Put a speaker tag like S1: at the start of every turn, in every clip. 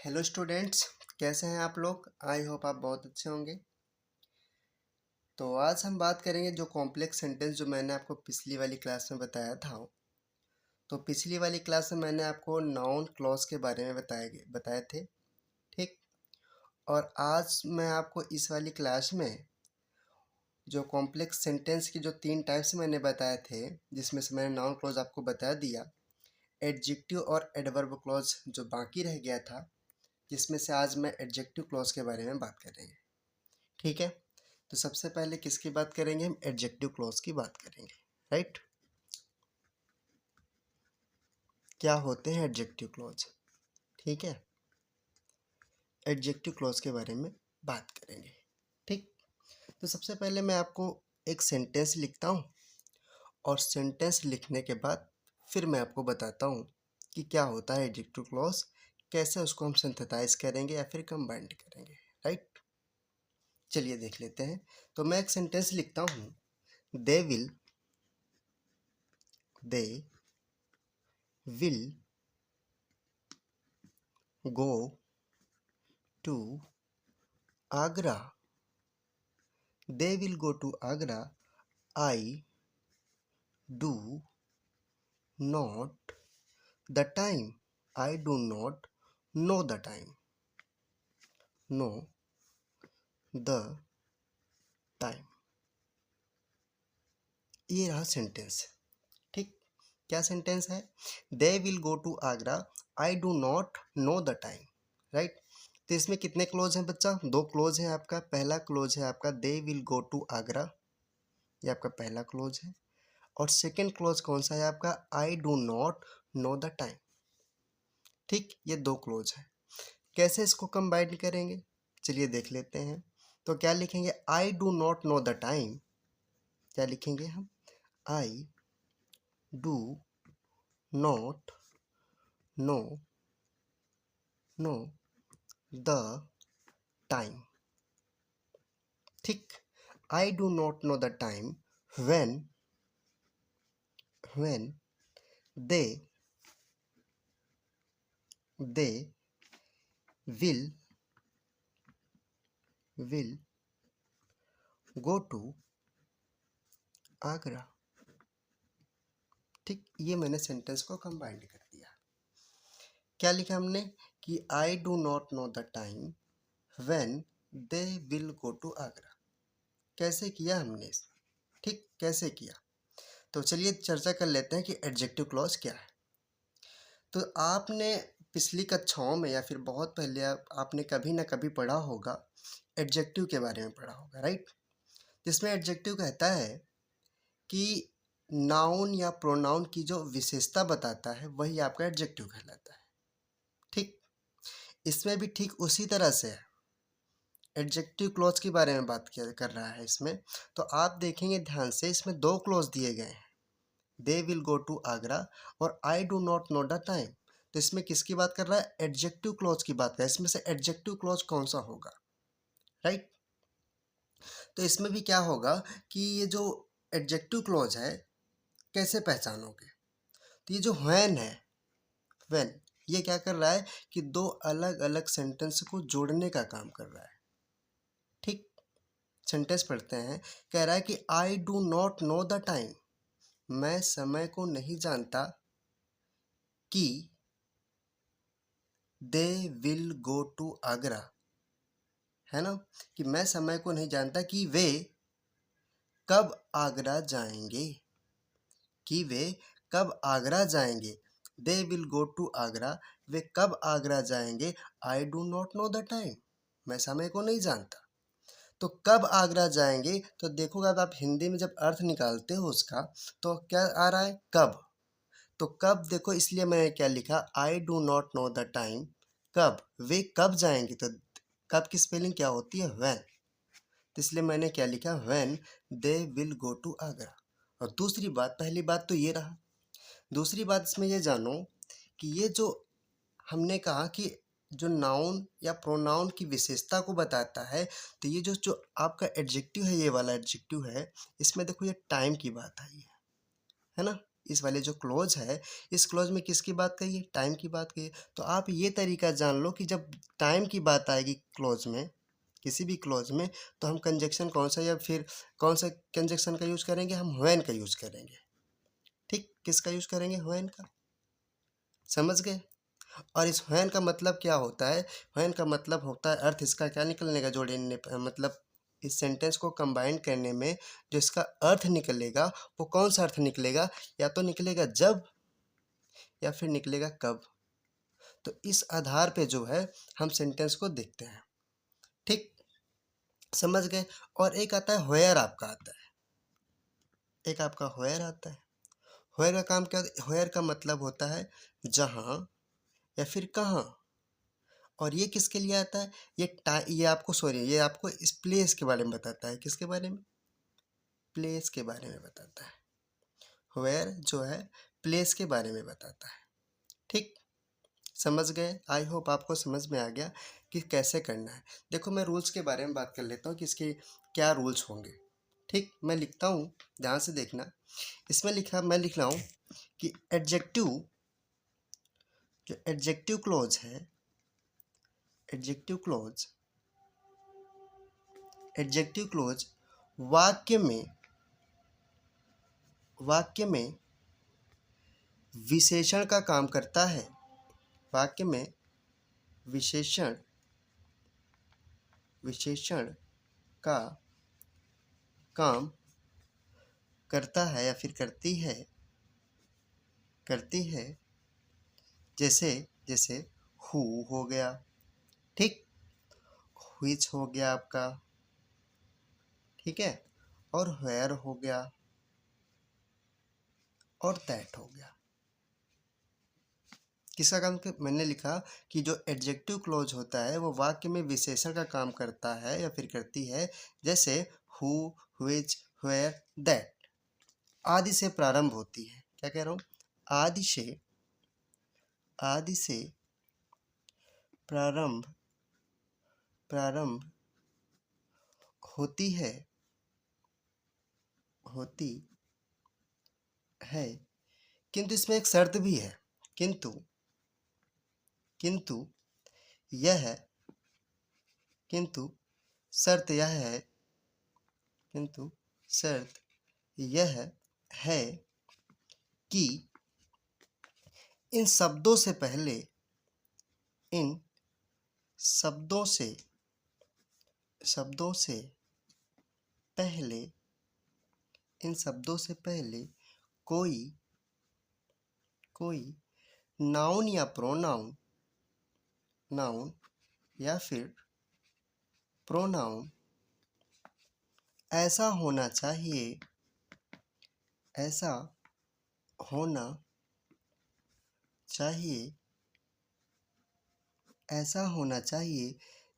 S1: Hello students, कैसे हैं आप लोग। आई होप आप बहुत अच्छे होंगे। तो आज हम बात करेंगे जो कॉम्प्लेक्स सेंटेंस जो मैंने आपको पिछली वाली क्लास में बताया था। तो पिछली वाली क्लास में मैंने आपको नाउन क्लॉज के बारे में बताए थे, ठीक। और आज मैं आपको इस वाली क्लास में जो कॉम्प्लेक्स सेंटेंस की जो 3 टाइप्स मैंने बताए थे, जिसमें से मैंने नाउन क्लॉज आपको बता दिया, एडजेक्टिव और एडवर्ब क्लॉज जो बाकी रह गया था, जिसमें से आज मैं एडजेक्टिव क्लॉज के बारे में बात करेंगे, ठीक है। तो सबसे पहले किसकी बात करेंगे, हम एडजेक्टिव क्लॉज की बात करेंगे, राइट। क्या होते हैं एडजेक्टिव क्लॉज, ठीक है। एडजेक्टिव क्लॉज के बारे में बात करेंगे, ठीक। तो सबसे पहले मैं आपको एक सेंटेंस लिखता हूँ और सेंटेंस लिखने के बाद फिर मैं आपको बताता हूँ कि क्या होता है एडजेक्टिव क्लॉज, कैसे उसको हम सिंथेसाइज करेंगे या फिर कंबाइंड करेंगे, राइट। चलिए देख लेते हैं। तो मैं एक सेंटेंस लिखता हूँ, they will go to Agra. They will go to Agra. I do not the time. I do not know the time. Know the time. ये रहा सेंटेंस, ठीक। क्या सेंटेंस है, they will go to Agra, I do not know the time, right. तो इसमें कितने close हैं बच्चा, 2 क्लोज हैं आपका। पहला क्लोज है आपका they will go to Agra, ये आपका पहला क्लोज है। और सेकेंड क्लोज कौन सा है आपका, आई do not know the time, ठीक। ये 2 क्लोज है। कैसे इसको कंबाइन करेंगे, चलिए देख लेते हैं। तो क्या लिखेंगे, I do not know the time, क्या लिखेंगे हम, I do not know the time, ठीक। I do not know the time when they will go to Agra, ठीक। ये मैंने सेंटेंस को कंबाइंड कर दिया। क्या लिखा हमने कि I do not know the time when they will go to Agra. कैसे किया हमने इसमें, ठीक, कैसे किया। तो चलिए चर्चा कर लेते हैं कि एडजेक्टिव क्लॉज क्या है। तो आपने पिछली कक्षाओं में या फिर बहुत पहले आपने कभी ना कभी पढ़ा होगा, एडजेक्टिव के बारे में पढ़ा होगा, राइट। जिसमें एडजेक्टिव कहता है कि नाउन या प्रोनाउन की जो विशेषता बताता है वही आपका एडजेक्टिव कहलाता है, ठीक। इसमें भी ठीक उसी तरह से है, एडजेक्टिव क्लॉज के बारे में बात कर रहा है इसमें। तो आप देखेंगे ध्यान से, इसमें 2 क्लॉज दिए गए हैं, they will go to Agra और I do not know the time. तो इसमें किसकी बात कर रहा है, एडजेक्टिव क्लॉज की बात कर रहा है। इसमें से एडजेक्टिव क्लॉज कौन सा होगा, राइट। तो इसमें भी क्या होगा कि ये जो एडजेक्टिव क्लॉज है कैसे पहचानोगे, तो ये जो व्हेन है, व्हेन, ये क्या कर रहा है कि 2 अलग अलग सेंटेंस को जोड़ने का काम कर रहा है, ठीक। सेंटेंस पढ़ते हैं, कह रहा है कि I do not know the time, मैं समय को नहीं जानता कि they will go to Agra, है ना, कि मैं समय को नहीं जानता कि वे कब आगरा जाएंगे, कि वे कब आगरा जाएंगे। They will go to Agra, वे कब आगरा जाएंगे। I do not know the time, मैं समय को नहीं जानता। तो कब आगरा जाएंगे, तो देखोगे आप हिंदी में जब अर्थ निकालते हो उसका, तो क्या आ रहा है, कब। तो कब देखो, इसलिए मैंने क्या लिखा, आई do not know the time, कब, वे कब जाएंगे। तो कब की स्पेलिंग क्या होती है, व्हेन। तो इसलिए मैंने क्या लिखा, when they will go to Agra. और दूसरी बात, पहली बात तो ये रहा, दूसरी बात इसमें ये जानो कि ये जो हमने कहा कि जो नाउन या प्रोनाउन की विशेषता को बताता है, तो ये जो जो आपका एडजेक्टिव है, ये वाला एडजेक्टिव है, इसमें देखो ये टाइम की बात आई है ना। इस वाले जो क्लोज है, इस क्लोज में किसकी बात कही है? टाइम की बात कही है। तो आप ये तरीका जान लो कि जब टाइम की बात आएगी क्लोज में, किसी भी क्लोज में, तो हम कंजक्शन कौन सा या फिर कौन सा कंजक्शन का यूज़ करेंगे? हम व्हेन का यूज़ करेंगे। ठीक, किसका यूज़ करेंगे? व्हेन का। समझ गए? और इस व्हेन का मतलब क्या होता है? व्हेन का मतलब होता है, अर्थ इसका क्या निकलने का जोड़ने मतलब इस सेंटेंस को कंबाइन करने में जो इसका अर्थ निकलेगा वो कौन सा अर्थ निकलेगा? या तो निकलेगा जब या फिर निकलेगा कब। तो इस आधार पे जो है हम सेंटेंस को देखते हैं। ठीक, समझ गए? और एक आता है व्हेयर, आपका आता है, एक आपका व्हेयर आता है। व्हेयर का काम क्या? व्हेयर का मतलब होता है जहाँ या फिर कहाँ। और ये किसके लिए आता है? ये आपको ये आपको इस प्लेस के बारे में बताता है। किसके बारे में? प्लेस के बारे में बताता है। वेयर जो है प्लेस के बारे में बताता है। ठीक, समझ गए? आई होप आपको समझ में आ गया कि कैसे करना है। देखो मैं रूल्स के बारे में बात कर लेता हूँ कि इसके क्या रूल्स होंगे। ठीक, मैं लिखता हूँ, ध्यान से देखना। इसमें मैं लिख रहा हूँ कि एडजेक्टिव, जो एडजेक्टिव क्लोज है, एडजेक्टिव क्लोज, एडजेक्टिव क्लोज वाक्य में विशेषण का काम करता है। वाक्य में विशेषण का काम करता है या फिर करती है। जैसे जैसे हु हो गया, ठीक, व्हिच हो गया आपका, ठीक है, और वेयर हो गया, और दैट हो गया। किसका काम? मैंने लिखा कि जो एडजेक्टिव क्लोज होता है वो वाक्य में विशेषण का काम करता है या फिर करती है। जैसे हु, व्हिच, वेयर, दैट आदि से प्रारंभ होती है। क्या कह रहा हूँ? आदि से प्रारंभ होती है। किंतु इसमें एक शर्त भी है। किंतु यह किंतु शर्त यह है किंतु शर्त यह है कि इन शब्दों से पहले इन शब्दों से पहले इन शब्दों से पहले कोई नाउन या नाउन या फिर प्रोनाउन ऐसा होना चाहिए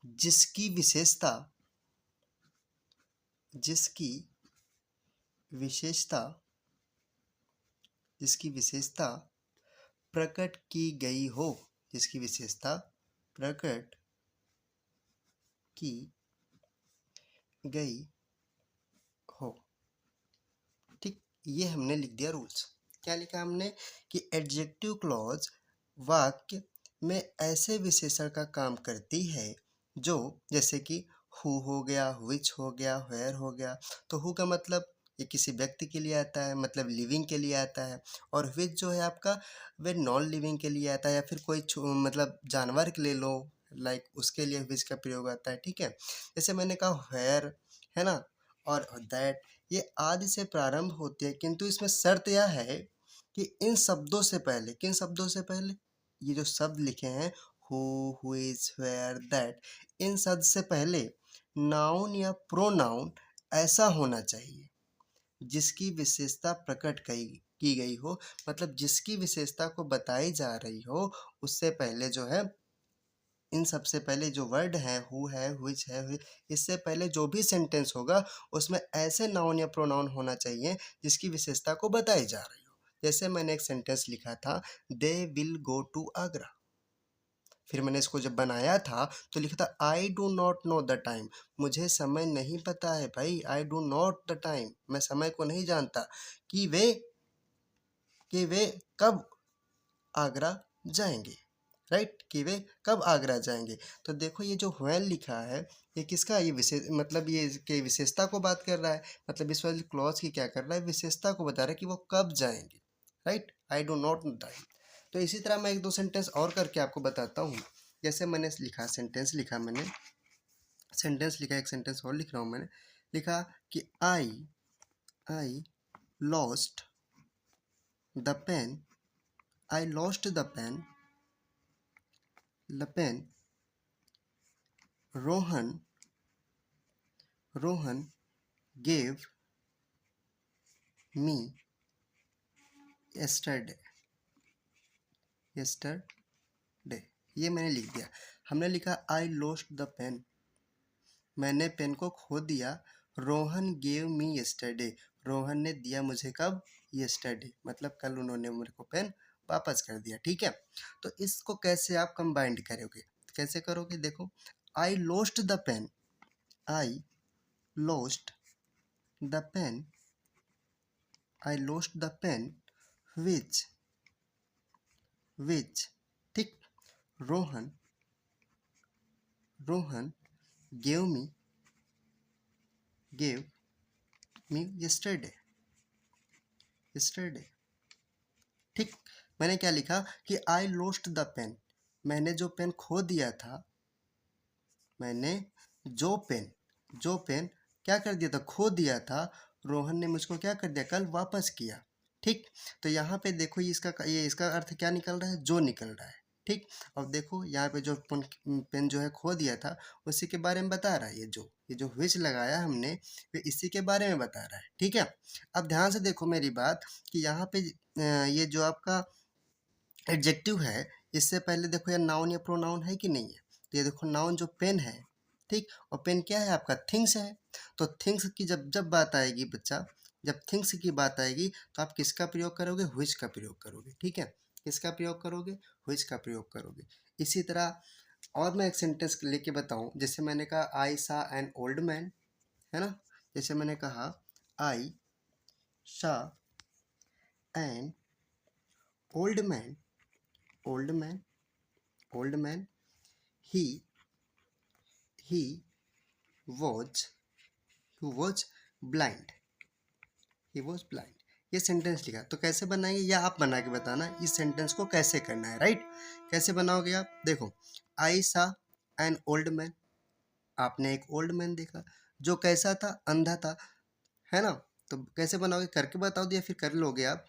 S1: जिसकी विशेषता प्रकट की गई हो। जिसकी विशेषता प्रकट की गई हो। ठीक, ये हमने लिख दिया रूल्स। क्या लिखा हमने? कि एडजेक्टिव क्लॉज वाक्य में ऐसे विशेषण का काम करती है जो, जैसे कि हु हो गया, व्हिच हो गया, वेयर हो गया। तो हु का मतलब ये किसी व्यक्ति के लिए आता है, मतलब लिविंग के लिए आता है। और व्हिच जो है आपका वे नॉन लिविंग के लिए आता है, या फिर कोई मतलब जानवर के ले लो, लाइक उसके लिए व्हिच का प्रयोग आता है। ठीक है, जैसे मैंने कहा वेयर, है ना, और दैट, ये आदि से प्रारंभ होती है। किंतु इसमें शर्त यह है कि इन शब्दों से पहले, किन शब्दों से पहले? ये जो शब्द लिखे हैं हु, व्हिच, वेयर, दैट, इन शब्द से पहले नाउन या प्रोनाउन ऐसा होना चाहिए जिसकी विशेषता प्रकट की गई हो। मतलब जिसकी विशेषता को बताई जा रही हो, उससे पहले जो है, इन सबसे पहले जो वर्ड है हु है, व्हिच है, इससे पहले जो भी सेंटेंस होगा उसमें ऐसे नाउन या प्रोनाउन होना चाहिए जिसकी विशेषता को बताई जा रही हो। जैसे मैंने एक सेंटेंस लिखा था, they will go to Agra. फिर मैंने इसको जब बनाया था तो लिखा था I do not know the time. मुझे समय नहीं पता है भाई, I do not the time, मैं समय को नहीं जानता कि वे कि वे कब आगरा जाएंगे, राइट, कि वे कब आगरा जाएंगे। तो देखो ये जो व्हेन लिखा है ये किसका, ये विशेष मतलब ये इसके विशेषता को बात कर रहा है, मतलब इस वाली क्लॉज की क्या कर रहा है, विशेषता को बता रहा है कि वो कब जाएंगे, right. I do not no time. तो इसी तरह मैं एक दो सेंटेंस और करके आपको बताता हूँ। जैसे मैंने लिखा, सेंटेंस लिखा मैंने, सेंटेंस लिखा, एक सेंटेंस और लिख रहा हूँ मैंने, लिखा कि I lost the pen, I lost the pen, the pen, Rohan gave me yesterday, ये मैंने लिख दिया। हमने लिखा आई लॉस्ट द पेन, मैंने पेन को खो दिया। Rohan gave me yesterday, Rohan ने दिया मुझे कब, yesterday, मतलब कल उन्होंने मेरे को पेन वापस कर दिया, ठीक है। तो इसको कैसे आप कंबाइंड करोगे, कैसे करोगे, देखो, I lost the pen, I lost the pen, I lost the pen which ठीक, रोहन gave me yesterday, ठीक। मैंने क्या लिखा कि I lost the pen, मैंने जो पेन खो दिया था, मैंने जो पेन क्या कर दिया था, खो दिया था, रोहन ने मुझको क्या कर दिया, कल वापस किया, ठीक। तो यहाँ पे देखो ये इसका अर्थ क्या निकल रहा है, जो निकल रहा है, ठीक। अब देखो यहाँ पे जो पेन जो है खो दिया था उसी के बारे में बता रहा है, ये जो विच लगाया हमने ये इसी के बारे में बता रहा है, ठीक है। अब ध्यान से देखो मेरी बात कि यहाँ पे ये जो आपका एडजेक्टिव है, इससे पहले देखो ये नाउन या प्रोनाउन है कि नहीं है। तो ये देखो नाउन जो पेन है, ठीक, और पेन क्या है आपका, थिंग्स है। तो थिंग्स की जब जब बात आएगी बच्चा, जब थिंग्स की बात आएगी तो आप किसका प्रयोग करोगे, व्हिच का प्रयोग करोगे, ठीक है। किसका प्रयोग करोगे, व्हिच का प्रयोग करोगे। इसी तरह और मैं एक सेंटेंस लेके बताऊं, जैसे मैंने कहा आई सा एन ओल्ड मैन, है ना। जैसे मैंने कहा आई सा an old man, old man, old man, he was blind, he was blind। ये सेंटेंस लिखा, तो कैसे बनाएंगे या आप बना के बताना इस सेंटेंस को कैसे करना है, राइट। कैसे बनाओगे आप, देखो, आई सा एन ओल्ड मैन, आपने एक ओल्ड मैन देखा जो कैसा था, अंधा था, है ना। तो कैसे बनाओगे, करके बताओ दिया फिर कर लोगे आप।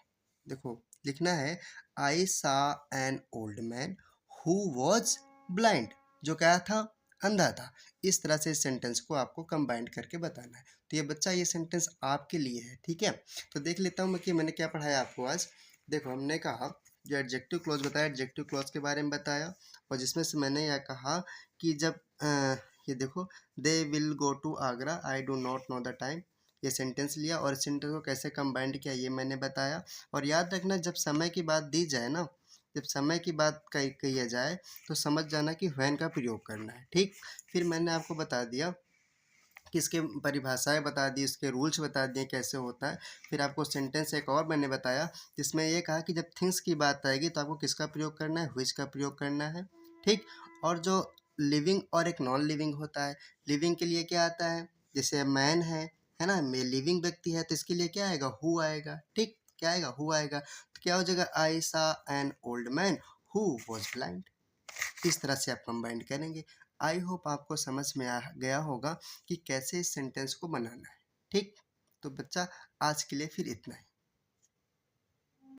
S1: देखो लिखना है आई सा an old man who was blind, जो क्या था, अंधा था। इस तरह से इस सेंटेंस को आपको कंबाइंड करके बताना है। तो ये बच्चा ये सेंटेंस आपके लिए है, ठीक है। तो देख लेता हूँ मैं कि मैंने क्या पढ़ाया आपको आज। देखो हमने कहा जो एडजेक्टिव क्लॉज बताया, एडजेक्टिव क्लॉज के बारे में बताया, और जिसमें से मैंने यह कहा कि जब ये देखो, they will go to Agra, I do not know the time, ये सेंटेंस लिया और इस सेंटेंस को कैसे कंबाइंड किया ये मैंने बताया। और याद रखना जब समय की बात दी जाए ना, जब समय की बात कही जाए तो समझ जाना कि व्हेन का प्रयोग करना है, ठीक। फिर मैंने आपको बता दिया कि इसके परिभाषाएं बता दी, इसके रूल्स बता दिए कैसे होता है। फिर आपको सेंटेंस एक और मैंने बताया जिसमें ये कहा कि जब थिंग्स की बात आएगी तो आपको किसका प्रयोग करना है, व्हिच का प्रयोग करना है, ठीक। और जो लिविंग और एक नॉन लिविंग होता है, लिविंग के लिए क्या आता है, जैसे मैन है ना, में लिविंग व्यक्ति है तो इसके लिए क्या आएगा, हु आएगा, ठीक। क्या आएगा, हु आएगा। तो क्या हो जाएगा, आई सा an old man who was blind. इस तरह से आप कंबाइंड करेंगे। आई होप आपको समझ में आ गया होगा कि कैसे इस सेंटेंस को बनाना है, ठीक। तो बच्चा आज के लिए फिर इतना ही।